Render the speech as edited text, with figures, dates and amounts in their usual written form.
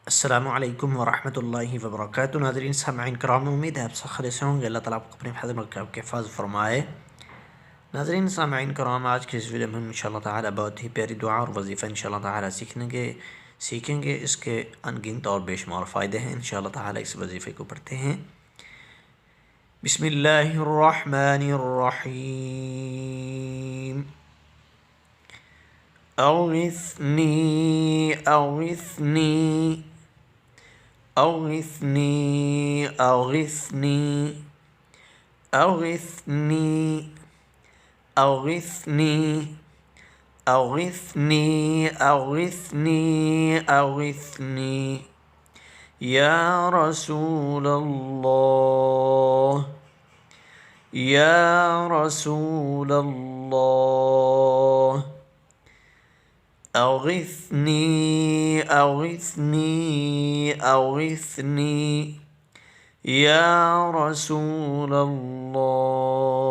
अस्सलामुअलैकुम वरहमतुल्लाहि वबरकातुहू। नाज़रीन सामईन कराम, उम्मीद है आप सब खैरियत से होंगे। अल्लाह ताला आपको अपने फज़ल में आपके हिफ़ाज़ फरमाए। नाज़रीन सामईन कराम, आज की इस वीडियो में हम इंशाअल्लाह ताला बहुत ही प्यारी दुआ और वजीफ़ा इंशाअल्लाह ताला सीखेंगे। इसके अनगिनत और बेशुमार फ़ायदे हैं। इंशाअल्लाह ताला इस वजीफ़े को पढ़ते हैं। बिस्मिल्लाहिर्रहमानिर्रहीम। अग़िस्नी अग़िस्नी أغثني أغثني أغثني أغثني أغثني أغثني أغثني يا رسول الله يا رسول الله أغثني أغثني أغثني يا رسول الله